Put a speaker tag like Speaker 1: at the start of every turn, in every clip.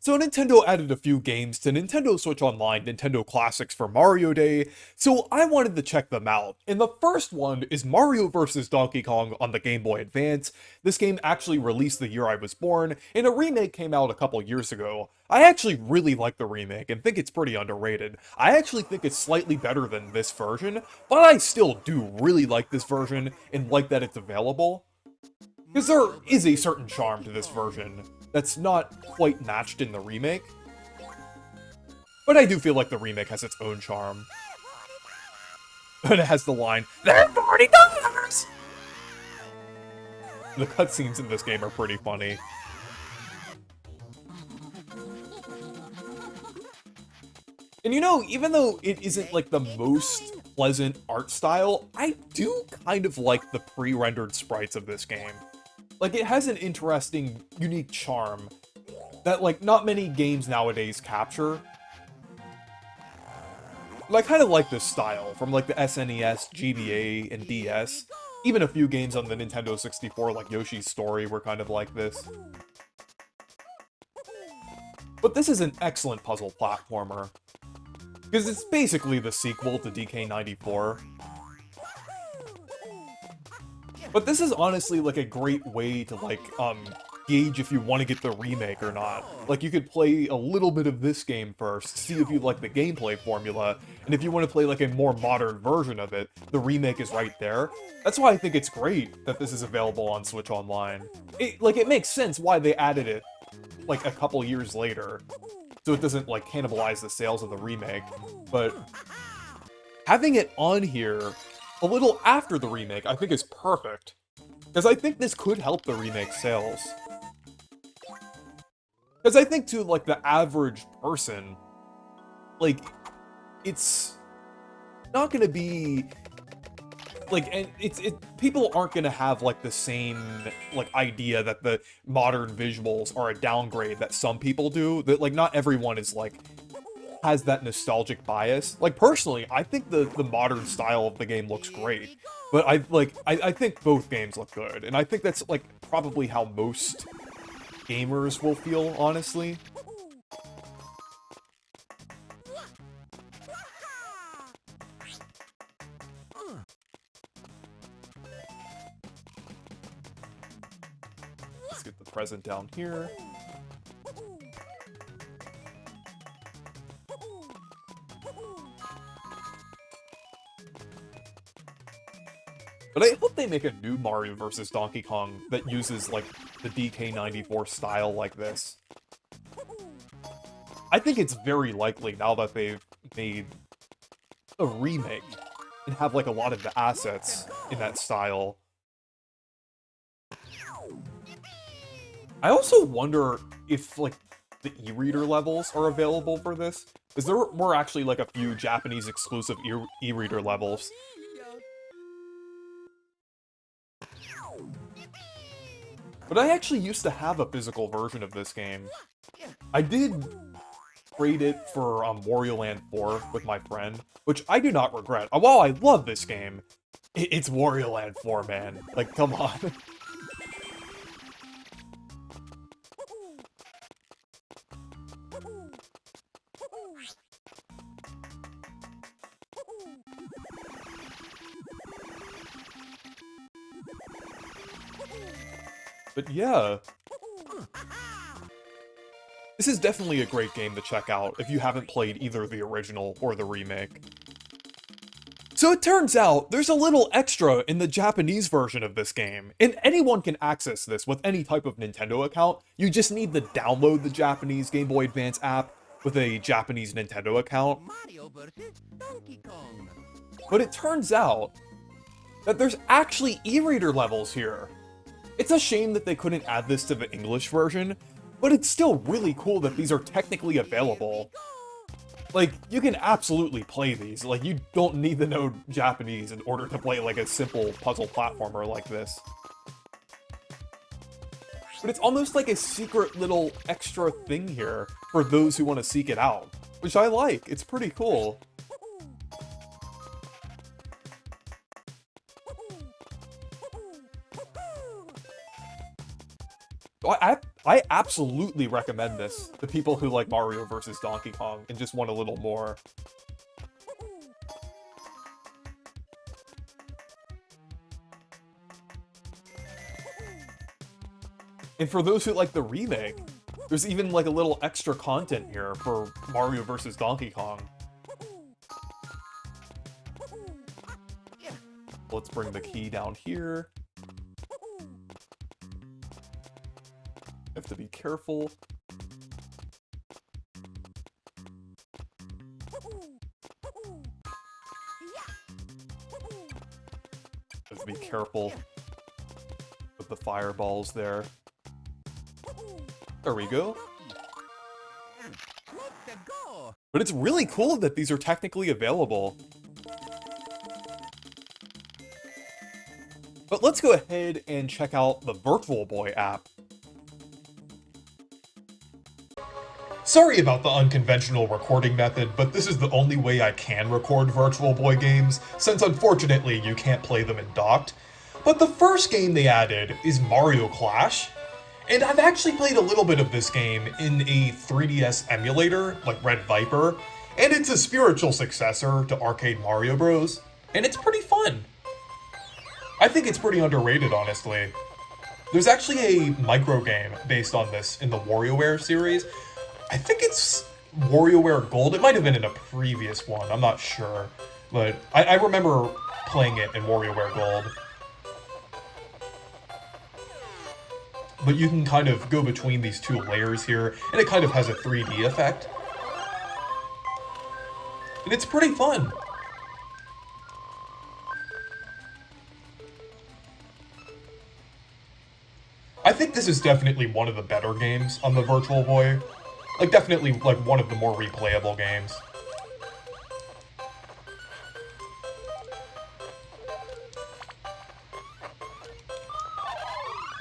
Speaker 1: So Nintendo added a few games to Nintendo Switch Online Nintendo Classics for Mario Day, so I wanted to check them out. And the first one is Mario vs. Donkey Kong on the Game Boy Advance. This game actually released the year I was born, and a remake came out a couple years ago. I actually really like the remake and think it's pretty underrated. I actually think it's slightly better than this version, but I still do really like this version and like that it's available. Because there is a certain charm to this version that's not quite matched in the remake. But I do feel like the remake has its own charm. And it has the line, "They're $40!" The cutscenes in this game are pretty funny. And you know, even though it isn't like the most pleasant art style, I do kind of like the pre-rendered sprites of this game. Like, it has an interesting, unique charm that, like, not many games nowadays capture. But I kind of like this style from, like, the SNES, GBA, and DS. Even a few games on the Nintendo 64, like Yoshi's Story, were kind of like this. But this is an excellent puzzle platformer, because it's basically the sequel to DK94. But this is honestly, like, a great way to, like, gauge if you want to get the remake or not. Like, you could play a little bit of this game first, see if you like the gameplay formula, and if you want to play, like, a more modern version of it, the remake is right there. That's why I think it's great that this is available on Switch Online. It makes sense why they added it, like, a couple years later, so it doesn't, like, cannibalize the sales of the remake, but having it on here a little after the remake, I think is perfect. Because I think this could help the remake sales. Because I think to, like, the average person, like, it's not gonna be, like, and people aren't gonna have, like, the same, like, idea that the modern visuals are a downgrade that some people do. That, like, not everyone is, like, has that nostalgic bias. Like, personally, I think the modern style of the game looks great, but I think both games look good, and I think that's, like, probably how most gamers will feel, honestly. Let's get the present down here. But I hope they make a new Mario vs. Donkey Kong that uses, like, the DK94 style like this. I think it's very likely now that they've made a remake and have, like, a lot of the assets in that style. I also wonder if, like, the e-reader levels are available for this. Because there were actually, like, a few Japanese exclusive e-reader levels. But I actually used to have a physical version of this game. I did trade it for Wario Land 4 with my friend, which I do not regret. While I love this game, it's Wario Land 4, man. Like, come on. But yeah, this is definitely a great game to check out if you haven't played either the original or the remake. So it turns out there's a little extra in the Japanese version of this game, and anyone can access this with any type of Nintendo account. You just need to download the Japanese Game Boy Advance app with a Japanese Nintendo account. But it turns out that there's actually e-reader levels here. It's a shame that they couldn't add this to the English version, but it's still really cool that these are technically available. Like, you can absolutely play these. Like, you don't need to know Japanese in order to play, like, a simple puzzle platformer like this. But it's almost like a secret little extra thing here for those who want to seek it out, which I like. It's pretty cool. I I absolutely recommend this to people who like Mario vs. Donkey Kong and just want a little more. And for those who like the remake, there's even like a little extra content here for Mario vs. Donkey Kong. Let's bring the key down here. Have to be careful. Have to be careful with the fireballs there. There we go. But it's really cool that these are technically available. But let's go ahead and check out the Virtual Boy app. Sorry about the unconventional recording method, but this is the only way I can record Virtual Boy games, since unfortunately you can't play them in docked. But the first game they added is Mario Clash, and I've actually played a little bit of this game in a 3DS emulator, like Red Viper, and it's a spiritual successor to Arcade Mario Bros, and it's pretty fun. I think it's pretty underrated, honestly. There's actually a micro game based on this in the WarioWare series. I think it's WarioWare Gold. It might have been in a previous one, I'm not sure. But I remember playing it in WarioWare Gold. But you can kind of go between these two layers here, and it kind of has a 3D effect. And it's pretty fun. I think this is definitely one of the better games on the Virtual Boy. Like, definitely, like, one of the more replayable games.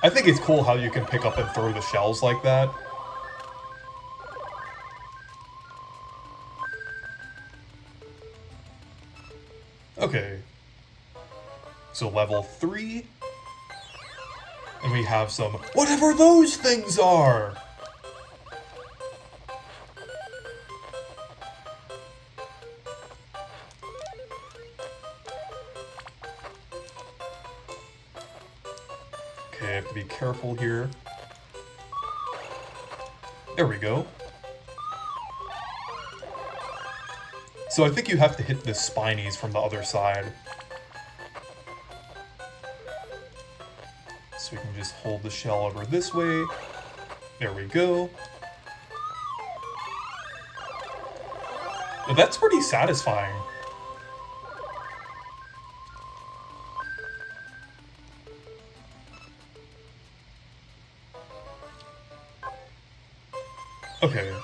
Speaker 1: I think it's cool how you can pick up and throw the shells like that. Okay. So level 3. And we have some, whatever those things are! Okay, I have to be careful here. There we go. So I think you have to hit the spinies from the other side. So we can just hold the shell over this way. There we go. But that's pretty satisfying. Okay.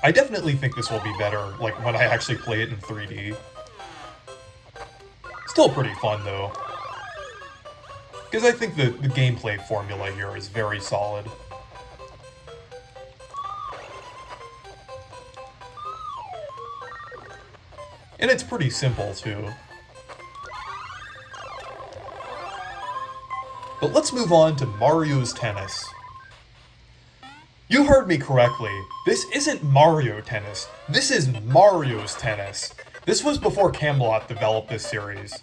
Speaker 1: I definitely think this will be better, like, when I actually play it in 3D. Still pretty fun, though. Because I think the gameplay formula here is very solid. And it's pretty simple, too. But let's move on to Mario's Tennis. You heard me correctly. This isn't Mario Tennis. This is Mario's Tennis. This was before Camelot developed this series.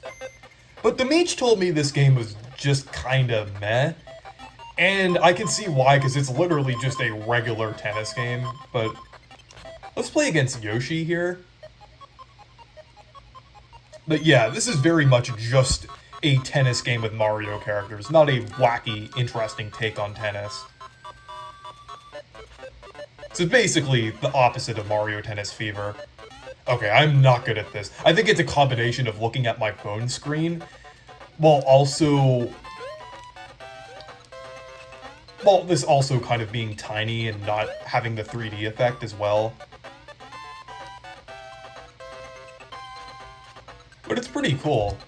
Speaker 1: But Demeech told me this game was just kinda meh. And I can see why, because it's literally just a regular tennis game. But let's play against Yoshi here. But yeah, this is very much just a tennis game with Mario characters, not a wacky, interesting take on tennis. So basically, the opposite of Mario Tennis Fever. Okay, I'm not good at this. I think it's a combination of looking at my phone screen, while also... Well, this also kind of being tiny and not having the 3D effect as well. But it's pretty cool.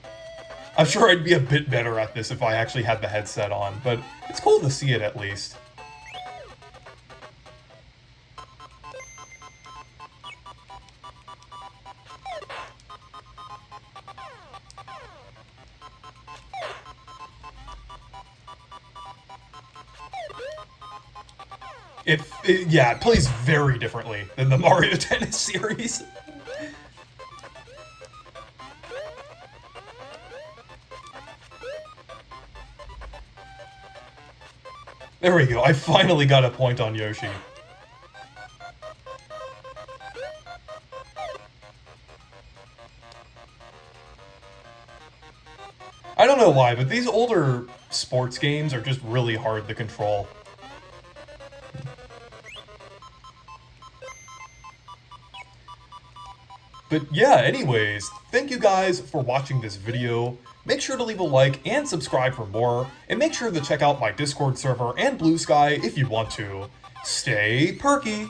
Speaker 1: I'm sure I'd be a bit better at this if I actually had the headset on, but it's cool to see it at least. Yeah, it plays very differently than the Mario Tennis series. There we go, I finally got a point on Yoshi. I don't know why, but these older sports games are just really hard to control. But yeah, anyways, thank you guys for watching this video. Make sure to leave a like and subscribe for more, and make sure to check out my Discord server and Blue Sky if you want to. Stay perky!